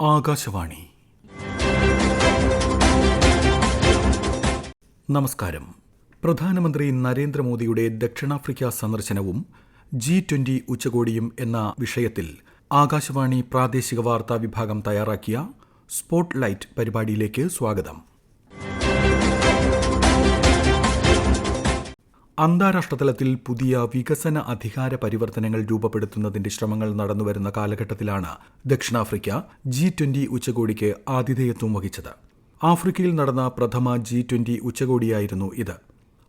ആകാശവാണി. നമസ്കാരം. പ്രധാനമന്ത്രി നരേന്ദ്രമോദിയുടെ ദക്ഷിണാഫ്രിക്ക സന്ദർശനവും G20 ഉച്ചകോടിയും എന്ന വിഷയത്തിൽ ആകാശവാണി പ്രാദേശിക വാർത്താ വിഭാഗം തയ്യാറാക്കിയ സ്പോട്ട് ലൈറ്റ് പരിപാടിയിലേക്ക് സ്വാഗതം. അന്താരാഷ്ട്ര തലത്തിൽ പുതിയ വികസന അധികാര പരിവർത്തനങ്ങൾ രൂപപ്പെടുത്തുന്നതിന്റെ ശ്രമങ്ങൾ നടന്നുവരുന്ന കാലഘട്ടത്തിലാണ് ദക്ഷിണാഫ്രിക്ക G20 ഉച്ചകോടിക്ക് ആതിഥേയത്വം വഹിച്ചത്. ആഫ്രിക്കയിൽ നടന്ന പ്രഥമ G20 ഉച്ചകോടിയായിരുന്നു ഇത്.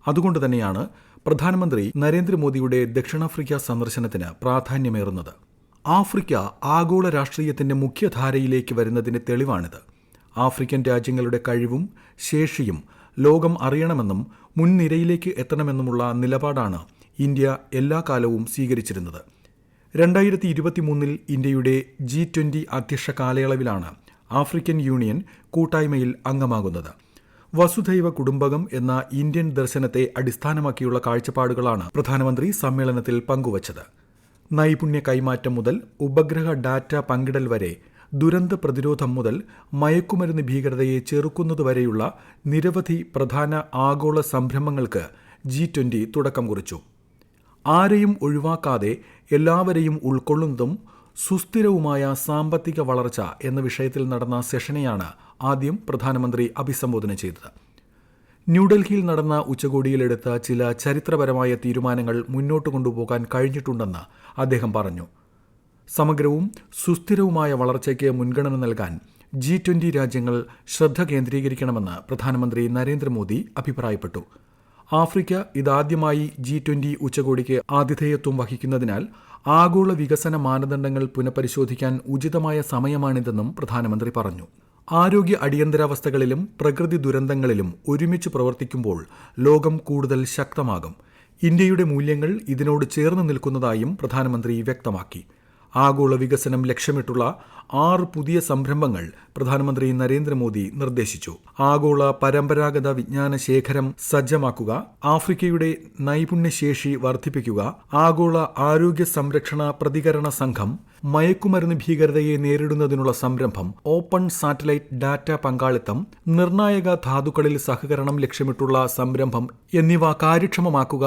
അതുകൊണ്ടുതന്നെയാണ് പ്രധാനമന്ത്രി നരേന്ദ്രമോദിയുടെ ദക്ഷിണാഫ്രിക്ക സന്ദർശനത്തിന് പ്രാധാന്യമേറുന്നത്. ആഫ്രിക്ക ആഗോള രാഷ്ട്രീയത്തിന്റെ മുഖ്യധാരയിലേക്ക് വരുന്നതിന് തെളിവാണിത്. ആഫ്രിക്കൻ രാജ്യങ്ങളുടെ കഴിവും ശേഷിയും ലോകം അറിയണമെന്നും മുൻനിരയിലേക്ക് എത്തണമെന്നുമുള്ള നിലപാടാണ് ഇന്ത്യ എല്ലാ കാലവും സ്വീകരിച്ചിരുന്നത്. 2023 ഇന്ത്യയുടെ G20 അധ്യക്ഷ കാലയളവിലാണ് ആഫ്രിക്കൻ യൂണിയൻ കൂട്ടായ്മയിൽ അംഗമാകുന്നത്. വസുധൈവ കുടുംബകം എന്ന ഇന്ത്യൻ ദർശനത്തെ അടിസ്ഥാനമാക്കിയുള്ള കാഴ്ചപ്പാടുകളാണ് പ്രധാനമന്ത്രി സമ്മേളനത്തിൽ പങ്കുവച്ചത്. നൈപുണ്യ കൈമാറ്റം മുതൽ ഉപഗ്രഹ ഡാറ്റ പങ്കിടൽ വരെ, ദുരന്ത പ്രതിരോധം മുതൽ മയക്കുമരുന്ന് ഭീകരതയെ ചെറുക്കുന്നതുവരെയുള്ള നിരവധി പ്രധാന ആഗോള സംരംഭങ്ങൾക്ക് G20 തുടക്കം കുറിച്ചു. ആരെയും ഒഴിവാക്കാതെ എല്ലാവരെയും ഉൾക്കൊള്ളുന്നതും സുസ്ഥിരവുമായ സാമ്പത്തിക വളർച്ച എന്ന വിഷയത്തിൽ നടന്ന സെഷനെയാണ് ആദ്യം പ്രധാനമന്ത്രി അഭിസംബോധന ചെയ്തത്. ന്യൂഡൽഹിയിൽ നടന്ന ഉച്ചകോടിയിലെടുത്ത ചില ചരിത്രപരമായ തീരുമാനങ്ങൾ മുന്നോട്ട് കൊണ്ടുപോകാൻ കഴിഞ്ഞിട്ടുണ്ടെന്ന് അദ്ദേഹം പറഞ്ഞു. സമഗ്രവും സുസ്ഥിരവുമായ വളർച്ചയ്ക്ക് മുൻഗണന നൽകാൻ G20 രാജ്യങ്ങൾ ശ്രദ്ധ കേന്ദ്രീകരിക്കണമെന്ന് പ്രധാനമന്ത്രി നരേന്ദ്രമോദി അഭിപ്രായപ്പെട്ടു. ആഫ്രിക്ക ഇതാദ്യമായി G20 ഉച്ചകോടിക്ക് ആതിഥേയത്വം വഹിക്കുന്നതിനാൽ ആഗോള വികസന മാനദണ്ഡങ്ങൾ പുനഃപരിശോധിക്കാൻ ഉചിതമായ സമയമാണിതെന്നും പ്രധാനമന്ത്രി പറഞ്ഞു. ആരോഗ്യ അടിയന്തരാവസ്ഥകളിലും പ്രകൃതി ദുരന്തങ്ങളിലും ഒരുമിച്ച് പ്രവർത്തിക്കുമ്പോൾ ലോകം കൂടുതൽ ശക്തമാകും. ഇന്ത്യയുടെ മൂല്യങ്ങൾ ഇതിനോട് ചേർന്ന് നിൽക്കുന്നതായും പ്രധാനമന്ത്രി വ്യക്തമാക്കി. ആഗോള വികസനം ലക്ഷ്യമിട്ടുള്ള 6 പുതിയ സംരംഭങ്ങൾ പ്രധാനമന്ത്രി നരേന്ദ്രമോദി നിർദ്ദേശിച്ചു. ആഗോള പരമ്പരാഗത വിജ്ഞാന ശേഖരം സജ്ജമാക്കുക, ആഫ്രിക്കയുടെ നൈപുണ്യശേഷി വർദ്ധിപ്പിക്കുക, ആഗോള ആരോഗ്യ സംരക്ഷണ പ്രതികരണ സംഘം, മയക്കുമരുന്ന് ഭീകരതയെ നേരിടുന്നതിനുള്ള സംരംഭം, ഓപ്പൺ സാറ്റലൈറ്റ് ഡാറ്റ പങ്കാളിത്തം, നിർണായക ധാതുക്കളിൽ സഹകരണം ലക്ഷ്യമിട്ടുള്ള സംരംഭം എന്നിവ കാര്യക്ഷമമാക്കുക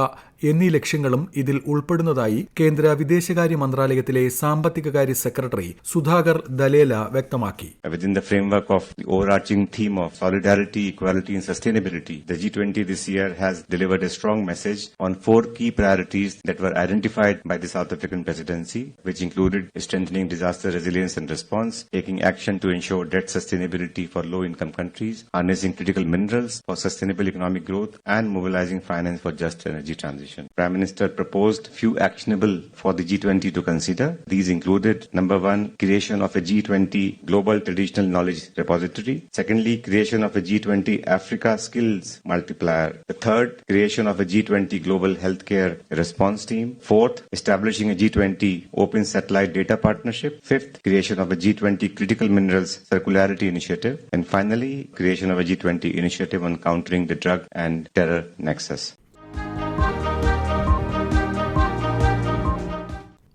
എന്നീ ലക്ഷ്യങ്ങളും ഇതിൽ ഉൾപ്പെടുന്നതായി കേന്ദ്ര വിദേശകാര്യ മന്ത്രാലയത്തിലെ സാമ്പത്തികകാര്യ സെക്രട്ടറി സുധാകർ ദലേല വ്യക്തമാക്കി. Within the framework of the overarching theme of solidarity, equality and sustainability, the G20 this year has delivered a strong message on 4 key priorities that were identified by the South African presidency, which included strengthening disaster resilience and response, taking action to ensure debt sustainability for low-income countries, harnessing critical minerals for sustainable economic growth, and mobilizing finance for just energy transition. Prime Minister proposed few actionable for the G20 to consider. These included, number 1, creation of a G20 Global Traditional Knowledge Repository. Secondly, creation of a G20 Africa Skills Multiplier. The third, creation of a G20 Global Healthcare Response Team. Fourth, establishing a G20 Open Satellite Data Partnership. Fifth, creation of a G20 Critical Minerals Circularity Initiative. And finally, creation of a G20 Initiative on countering the drug and terror nexus.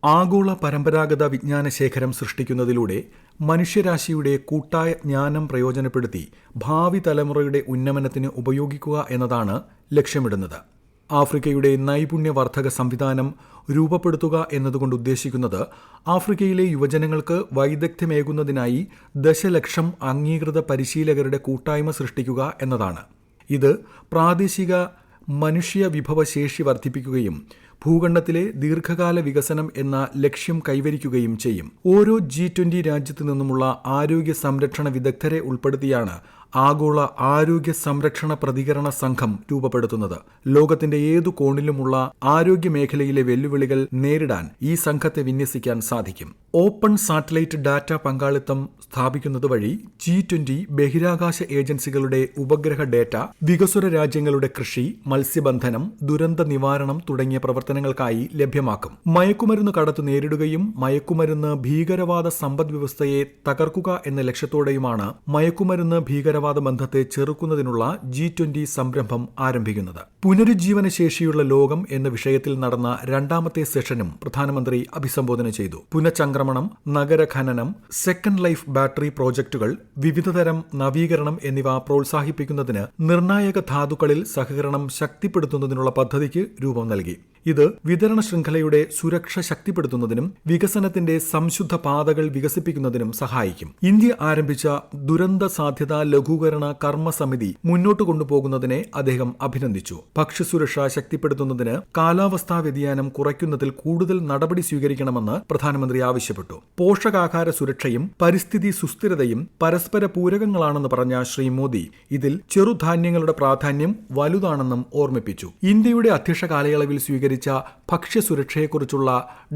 ആഗോള പരമ്പരാഗത വിജ്ഞാന ശേഖരം സൃഷ്ടിക്കുന്നതിലൂടെ മനുഷ്യരാശിയുടെ കൂട്ടായ ജ്ഞാനം പ്രയോജനപ്പെടുത്തി ഭാവി തലമുറയുടെ ഉന്നമനത്തിന് ഉപയോഗിക്കുക എന്നതാണ് ലക്ഷ്യമിടുന്നത്. ആഫ്രിക്കയുടെ നൈപുണ്യവർദ്ധക സംവിധാനം രൂപപ്പെടുത്തുക എന്നതുകൊണ്ട് ഉദ്ദേശിക്കുന്നത് ആഫ്രിക്കയിലെ യുവജനങ്ങൾക്ക് വൈദഗ്ധ്യമേകുന്നതിനായി 10,00,000 അംഗീകൃത പരിശീലകരുടെ കൂട്ടായ്മ സൃഷ്ടിക്കുക എന്നതാണ്. ഇത് പ്രാദേശിക മനുഷ്യ വിഭവശേഷി വർദ്ധിപ്പിക്കുകയും ഭൂഖണ്ഡത്തിലെ ദീർഘകാല വികസനം എന്ന ലക്ഷ്യം കൈവരിക്കുകയും ചെയ്യും. ഓരോ G20 രാജ്യത്തു നിന്നുമുള്ള ആരോഗ്യ സംരക്ഷണ വിദഗ്ധരെ ഉൾപ്പെടുത്തിയാണ് ആഗോള ആരോഗ്യ സംരക്ഷണ പ്രതികരണ സംഘം രൂപപ്പെടുത്തുന്നത്. ലോകത്തിന്റെ ഏതു കോണിലുമുള്ള ആരോഗ്യ മേഖലയിലെ വെല്ലുവിളികൾ നേരിടാൻ ഈ സംഘത്തെ വിന്യസിക്കാൻ സാധിക്കും. ഓപ്പൺ സാറ്റലൈറ്റ് ഡാറ്റ പങ്കാളിത്തം സ്ഥാപിക്കുന്നത് വഴി G20 ബഹിരാകാശ ഏജൻസികളുടെ ഉപഗ്രഹ ഡാറ്റ വികസ്വര രാജ്യങ്ങളുടെ കൃഷി, മത്സ്യബന്ധനം, ദുരന്ത നിവാരണം തുടങ്ങിയ പ്രവർത്തനങ്ങൾക്കായി ലഭ്യമാക്കും. മയക്കുമരുന്ന് കടത്ത് നേരിടുകയും മയക്കുമരുന്ന് ഭീകരവാദ സമ്പദ് വ്യവസ്ഥയെ തകർക്കുക എന്ന ലക്ഷ്യത്തോടെയുമാണ് മയക്കുമരുന്ന് ഭീകരവാദ ഭീകരവാദ ബന്ധത്തെ ചെറുക്കുന്നതിനുള്ള G20 സംരംഭം ആരംഭിക്കുന്നത്. പുനരുജ്ജീവനശേഷിയുള്ള ലോകം എന്ന വിഷയത്തിൽ നടന്ന രണ്ടാമത്തെ സെഷനും പ്രധാനമന്ത്രി അഭിസംബോധന ചെയ്തു. പുനഃചംക്രമണം, നഗരഖനനം, സെക്കൻഡ് ലൈഫ് ബാറ്ററി പ്രോജക്ടുകൾ, വിവിധതരം നവീകരണം എന്നിവ പ്രോത്സാഹിപ്പിക്കുന്നതിന് നിർണായക ധാതുക്കളിൽ സഹകരണം ശക്തിപ്പെടുത്തുന്നതിനുള്ള പദ്ധതിക്ക് രൂപം നൽകി. ഇത് വിതരണ ശൃംഖലയുടെ സുരക്ഷ ശക്തിപ്പെടുത്തുന്നതിനും വികസനത്തിന്റെ സംശുദ്ധ പാതകൾ വികസിപ്പിക്കുന്നതിനും സഹായിക്കും. ഇന്ത്യ ആരംഭിച്ച ദുരന്ത സാധ്യത ലഘൂകരണ കർമ്മസമിതി മുന്നോട്ട് കൊണ്ടുപോകുന്നതിനെ അദ്ദേഹം അഭിനന്ദിച്ചു. ഭക്ഷ്യസുരക്ഷ ശക്തിപ്പെടുത്തുന്നതിന് കാലാവസ്ഥാ വ്യതിയാനം കുറയ്ക്കുന്നതിൽ കൂടുതൽ നടപടി സ്വീകരിക്കണമെന്ന് പ്രധാനമന്ത്രി ആവശ്യപ്പെട്ടു. പോഷകാഹാര സുരക്ഷയും പരിസ്ഥിതി സുസ്ഥിരതയും പരസ്പര പൂരകങ്ങളാണെന്ന് പറഞ്ഞ ശ്രീ മോദി ഇതിൽ ചെറുധാന്യങ്ങളുടെ പ്രാധാന്യം വലുതാണെന്നും ഓർമ്മിപ്പിച്ചു. ഇന്ത്യയുടെ അധ്യക്ഷ കാലയളവിൽ സ്വീകരിച്ച ഭക്ഷ്യസുരക്ഷയെക്കുറിച്ചുള്ള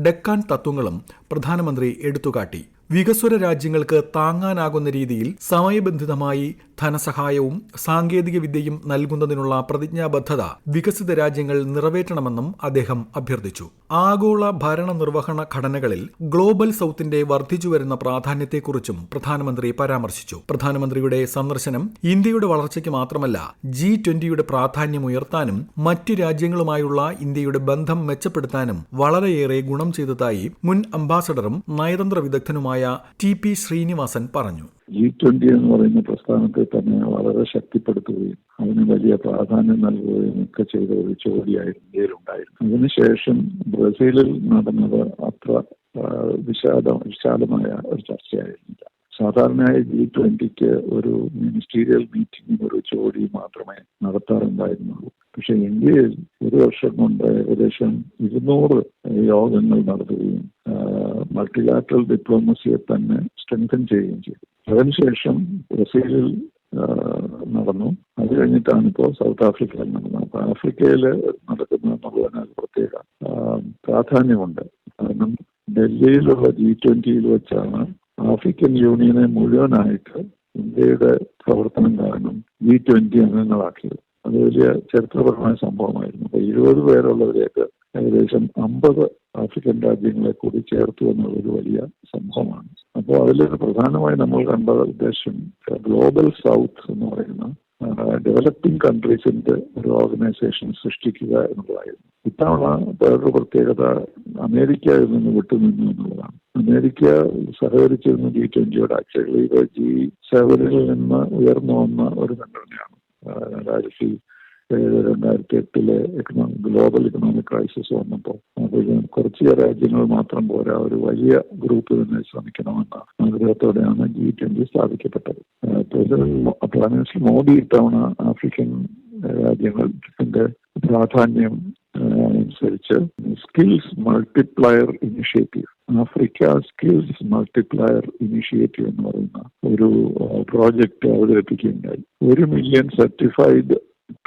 ഡെക്കാൻ തത്വങ്ങളും പ്രധാനമന്ത്രി എടുത്തുകാട്ടി. വികസ്വര രാജ്യങ്ങൾക്ക് താങ്ങാനാകുന്ന രീതിയിൽ സമയബന്ധിതമായി ധനസഹായവും സാങ്കേതിക വിദ്യയും നൽകുന്നതിനുള്ള പ്രതിജ്ഞാബദ്ധത വികസിത രാജ്യങ്ങൾ നിറവേറ്റണമെന്നും അദ്ദേഹം അഭ്യർത്ഥിച്ചു. ആഗോള ഭരണനിർവഹണ ഘടനകളിൽ ഗ്ലോബൽ സൌത്തിന്റെ വർദ്ധിച്ചുവരുന്ന പ്രാധാന്യത്തെക്കുറിച്ചും പ്രധാനമന്ത്രി പരാമർശിച്ചു. പ്രധാനമന്ത്രിയുടെ സന്ദർശനം ഇന്ത്യയുടെ വളർച്ചയ്ക്ക് മാത്രമല്ല G20യുടെ പ്രാധാന്യം ഉയർത്താനും മറ്റ് രാജ്യങ്ങളുമായുള്ള ഇന്ത്യയുടെ ബന്ധം മെച്ചപ്പെടുത്താനും വളരെയേറെ ഗുണം ചെയ്തതായി മുൻ അംബാസഡറും നയതന്ത്ര വിദഗ്ധനുമായ TP ശ്രീനിവാസൻ പറഞ്ഞു. G20 എന്ന് പറയുന്ന പ്രസ്ഥാനത്തെ തന്നെ വളരെ ശക്തിപ്പെടുത്തുകയും അതിന് വലിയ പ്രാധാന്യം നൽകുകയും ഒക്കെ ചെയ്ത ഒരു ജോലിയായിരുന്നു ഇന്ത്യയിലുണ്ടായിരുന്നു. അതിനുശേഷം ബ്രസീലിൽ നടന്നത് അത്ര വിശാലമായ ഒരു ചർച്ചയായിരുന്നില്ല. സാധാരണയായി G20ക്ക് ഒരു മിനിസ്റ്റീരിയൽ മീറ്റിംഗും ഒരു ജോലി മാത്രമേ നടത്താറുണ്ടായിരുന്നുള്ളൂ. പക്ഷെ ഇന്ത്യയിൽ ഒരു വർഷം കൊണ്ട് ഏകദേശം 200 യോഗങ്ങൾ നടത്തുകയും മൾട്ടിലാറ്ററൽ ഡിപ്ലോമസിയെ തന്നെ സ്ട്രെങ്തൻ ചെയ്യുകയും ചെയ്തു. അതിനുശേഷം ബ്രസീലിൽ നടന്നു. അത് കഴിഞ്ഞിട്ടാണ് ഇപ്പോൾ സൗത്ത് ആഫ്രിക്കയിൽ നടന്നത്. അപ്പൊ ആഫ്രിക്കയിൽ നടക്കുന്നതെന്നുള്ളതിന് പ്രത്യേക പ്രാധാന്യമുണ്ട്. കാരണം ഡൽഹിയിലുള്ള G20യിൽ വെച്ചാണ് ആഫ്രിക്കൻ യൂണിയനെ മുഴുവനായിട്ട് ഇന്ത്യയുടെ പ്രവർത്തനം കാരണം G20 അംഗങ്ങളാക്കിയത്. അത് വലിയ ചരിത്രപരമായ സംഭവമായിരുന്നു. അപ്പൊ 20 പേരുള്ളവരെയൊക്കെ ഏകദേശം 50 ആഫ്രിക്കൻ രാജ്യങ്ങളെ കൂടി ചേർത്തു എന്നുള്ളൊരു വലിയ സംഭവമാണ്. അപ്പോൾ അതിൽ പ്രധാനമായി നമ്മൾ കണ്ട ഉദ്ദേശം ഗ്ലോബൽ സൗത്ത് എന്ന് പറയുന്ന ഡെവലപ്പിംഗ് കൺട്രീസിന്റെ ഒരു ഓർഗനൈസേഷൻ സൃഷ്ടിക്കുക എന്നുള്ളതായിരുന്നു. ഇത്തവണ വേറൊരു പ്രത്യേകത അമേരിക്ക ഇതിൽ നിന്ന് വിട്ടുനിന്നു എന്നുള്ളതാണ്. അമേരിക്ക സഹകരിച്ചിരുന്ന G20യോട് ആക്ച്വലി ഇത് G7ൽ നിന്ന് ഉയർന്നു വന്ന ഒരു സംഘടനയാണ്. 2008 ഗ്ലോബൽ ഇക്കണോമിക് ക്രൈസിസ് വന്നപ്പോൾ അതിൽ കുറച്ച് രാജ്യങ്ങൾ മാത്രം പോരാ, ഒരു വലിയ ഗ്രൂപ്പ് തന്നെ ശ്രമിക്കണമെന്ന ആഗ്രഹത്തോടെയാണ് G20 സ്ഥാപിക്കപ്പെട്ടത്. പ്രധാനമന്ത്രി മോദി ഇത്തവണ ആഫ്രിക്കൻ രാജ്യങ്ങളുടെ പ്രാധാന്യം അനുസരിച്ച് skills multiplier initiative, Africa skills multiplier initiative എന്ന് പറയുന്ന ഒരു പ്രോജക്റ്റ് അവതരിപ്പിക്കുകയുണ്ടായി. 1 മില്യൺ സർട്ടിഫൈഡ്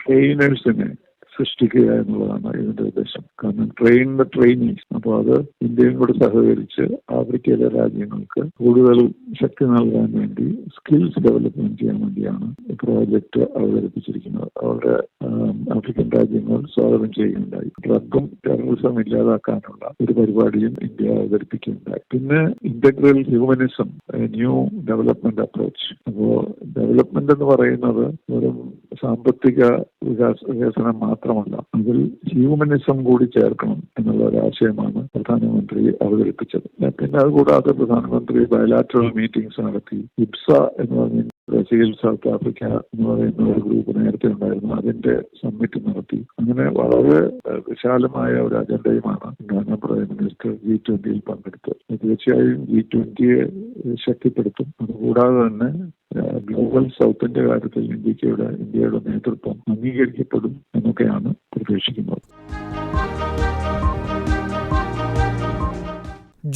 ട്രെയിനേഴ്സിനെ സൃഷ്ടിക്കുക എന്നുള്ളതാണ് ഇതിന്റെ ഉദ്ദേശം. കാരണം ട്രെയിനീസ്. അപ്പോൾ അത് ഇന്ത്യയും കൂടെ സഹകരിച്ച് ആഫ്രിക്കയിലെ രാജ്യങ്ങൾക്ക് കൂടുതൽ ശക്തി നൽകാൻ വേണ്ടി സ്കിൽസ് ഡെവലപ്മെന്റ് ചെയ്യാൻ വേണ്ടിയാണ് പ്രോജക്റ്റ് അവതരിപ്പിച്ചിരിക്കുന്നത്. അവരുടെ ആഫ്രിക്കൻ രാജ്യങ്ങൾ സ്വാഗതം ചെയ്യുകയുണ്ടായി. ഡ്രഗും ടെററിസം ഇല്ലാതാക്കാനുള്ള ഒരു പരിപാടിയും ഇന്ത്യ അവതരിപ്പിക്കുകയുണ്ടായി. പിന്നെ integral humanism, new development approach. അപ്പോൾ ഡെവലപ്മെന്റ് എന്ന് പറയുന്നത് ഒരു സാമ്പത്തിക വികസനം മാത്രമല്ല, അതിൽ ഹ്യൂമനിസം കൂടി ചേർക്കണം എന്നുള്ള ഒരു ആശയമാണ് പ്രധാനമന്ത്രി അവതരിപ്പിച്ചത്. പിന്നെ അതുകൂടാതെ പ്രധാനമന്ത്രി ബയലാറ്ററൽ മീറ്റിംഗ്സ് നടത്തി. ഇബ്സ എന്ന് പറഞ്ഞ ബ്രസീൽ, സൗത്ത് ആഫ്രിക്ക എന്ന് പറയുന്ന ഒരു ഗ്രൂപ്പ് നേരത്തെ ഉണ്ടായിരുന്നു, അതിന്റെ സമ്മിറ്റ് നടത്തി. അങ്ങനെ വളരെ വിശാലമായ ഒരു അജണ്ടയുമാണ് ഗാന പ്രൈം മിനിസ്റ്റർ G20യിൽ പങ്കെടുത്തത്. തീർച്ചയായും G20യെ ശക്തിപ്പെടുത്തും. അതുകൂടാതെ തന്നെ ഗ്ലോബൽ സൗത്തിന്റെ കാര്യത്തിൽ ഇന്ത്യയുടെ നേതൃത്വം അംഗീകരിക്കപ്പെടും എന്നൊക്കെയാണ് പ്രതീക്ഷിക്കുന്നത്.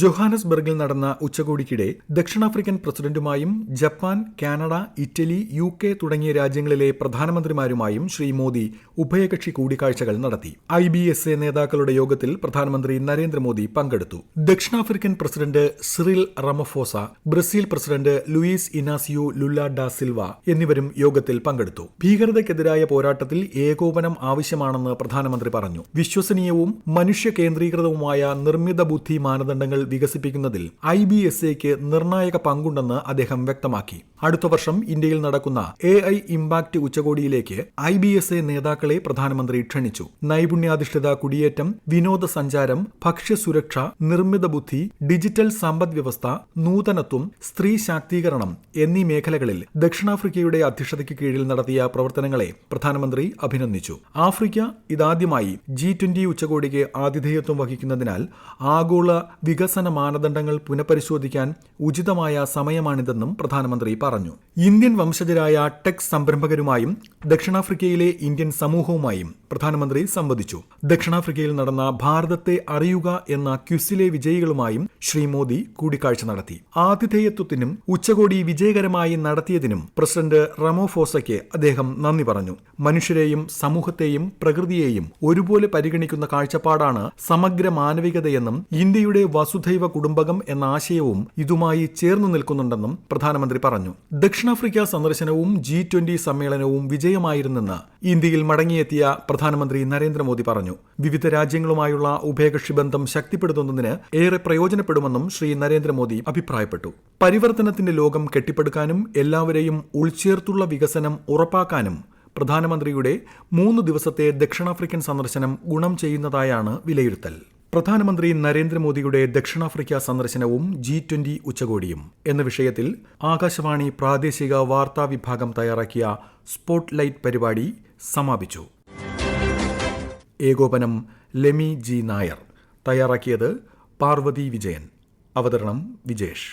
ജോഹാനസ്ബർഗിൽ നടന്ന ഉച്ചകോടിക്കിടെ ദക്ഷിണാഫ്രിക്കൻ പ്രസിഡന്റുമായും ജപ്പാൻ, കാനഡ, ഇറ്റലി, UK തുടങ്ങിയ രാജ്യങ്ങളിലെ പ്രധാനമന്ത്രിമാരുമായും ശ്രീ മോദി ഉഭയകക്ഷി കൂടിക്കാഴ്ചകൾ നടത്തി. IBSA നേതാക്കളുടെ യോഗത്തിൽ പ്രധാനമന്ത്രി നരേന്ദ്രമോദി പങ്കെടുത്തു. ദക്ഷിണാഫ്രിക്കൻ president Cyril Ramaphosa, Brazil president Luiz Inacio Lula da Silva എന്നിവരും യോഗത്തിൽ പങ്കെടുത്തു. ഭീകരതയ്ക്കെതിരായ പോരാട്ടത്തിൽ ഏകോപനം ആവശ്യമാണെന്ന് പ്രധാനമന്ത്രി പറഞ്ഞു. വിശ്വസനീയവും മനുഷ്യ കേന്ദ്രീകൃതവുമായ നിർമ്മിത ബുദ്ധി മാനദണ്ഡങ്ങൾ വികസിപ്പിക്കുന്നതിൽ IBSAയ്ക്ക് നിർണായക പങ്കുണ്ടെന്ന് അദ്ദേഹം വ്യക്തമാക്കി. അടുത്ത വർഷം ഇന്ത്യയിൽ നടക്കുന്ന AI ഇംപാക്ട് ഉച്ചകോടിയിലേക്ക് IBSA നേതാക്കളെ പ്രധാനമന്ത്രി ക്ഷണിച്ചു. നൈപുണ്യാധിഷ്ഠിത കുടിയേറ്റം, വിനോദസഞ്ചാരം, ഭക്ഷ്യസുരക്ഷ, നിർമ്മിത ബുദ്ധി, ഡിജിറ്റൽ സമ്പദ്വ്യവസ്ഥ, നൂതനത്വം, സ്ത്രീ ശാക്തീകരണം എന്നീ മേഖലകളിൽ ദക്ഷിണാഫ്രിക്കയുടെ അധ്യക്ഷതയ്ക്ക് കീഴിൽ നടത്തിയ പ്രവർത്തനങ്ങളെ പ്രധാനമന്ത്രി അഭിനന്ദിച്ചു. ആഫ്രിക്ക ഇതാദ്യമായി G20 ഉച്ചകോടിക്ക് ആതിഥേയത്വം വഹിക്കുന്നതിനാൽ ആഗോള വികസന മാനദണ്ഡങ്ങൾ പുനഃപരിശോധിക്കാൻ ഉചിതമായ സമയമാണിതെന്നും പ്രധാനമന്ത്രി പറഞ്ഞു. ഇന്ത്യൻ വംശജരായ ടെക് സംരംഭകരുമായും ദക്ഷിണാഫ്രിക്കയിലെ ഇന്ത്യൻ സമൂഹവുമായും പ്രധാനമന്ത്രി സംവദിച്ചു. ദക്ഷിണാഫ്രിക്കയിൽ നടന്ന ഭാരതത്തെ അറിയുക എന്ന ക്വിസിലെ വിജയികളുമായും ശ്രീ മോദി കൂടിക്കാഴ്ച നടത്തി. ആതിഥേയത്വത്തിനും ഉച്ചകോടി വിജയകരമായി നടത്തിയതിനും പ്രസിഡന്റ് റമോഫോസയ്ക്ക് അദ്ദേഹം നന്ദി പറഞ്ഞു. മനുഷ്യരെയും സമൂഹത്തെയും പ്രകൃതിയെയും ഒരുപോലെ പരിഗണിക്കുന്ന കാഴ്ചപ്പാടാണ് സമഗ്ര മാനവികതയെന്നും ഇന്ത്യയുടെ വസുധൈവ കുടുംബകം എന്ന ആശയവും ഇതുമായി ചേർന്നു നിൽക്കുന്നുണ്ടെന്നും പ്രധാനമന്ത്രി പറഞ്ഞു. ദക്ഷിണാഫ്രിക്ക സന്ദർശനവും G20 സമ്മേളനവും വിജയമായിരുന്നെന്ന് ഇന്ത്യയിൽ മടങ്ങിയെത്തിയ പ്രധാനമന്ത്രി നരേന്ദ്രമോദി പറഞ്ഞു. വിവിധ രാജ്യങ്ങളുമായുള്ള ഉഭയകക്ഷി ബന്ധം ശക്തിപ്പെടുത്തുന്നതിന് ഏറെ പ്രയോജനപ്പെടുമെന്നും ശ്രീ നരേന്ദ്രമോദി അഭിപ്രായപ്പെട്ടു. പരിവർത്തനത്തിന്റെ ലോകം കെട്ടിപ്പടുക്കാനും എല്ലാവരെയും ഉൾച്ചേർത്തുള്ള വികസനം ഉറപ്പാക്കാനും പ്രധാനമന്ത്രിയുടെ 3 ദിവസത്തെ ദക്ഷിണാഫ്രിക്കൻ സന്ദർശനം ഗുണം ചെയ്യുന്നതായാണ് വിലയിരുത്തൽ. പ്രധാനമന്ത്രി നരേന്ദ്രമോദിയുടെ ദക്ഷിണാഫ്രിക്ക സന്ദർശനവും G20 ഉച്ചകോടിയും എന്ന വിഷയത്തിൽ ആകാശവാണി പ്രാദേശിക വാർത്താ വിഭാഗം തയ്യാറാക്കിയ സ്പോട്ട്ലൈറ്റ് പരിപാടി സമാപിച്ചു. ഏകോപനം ലെമി G നായർ. തയ്യാറാക്കിയത് പാർവതി വിജയൻ. അവതരണം വിജേഷ്.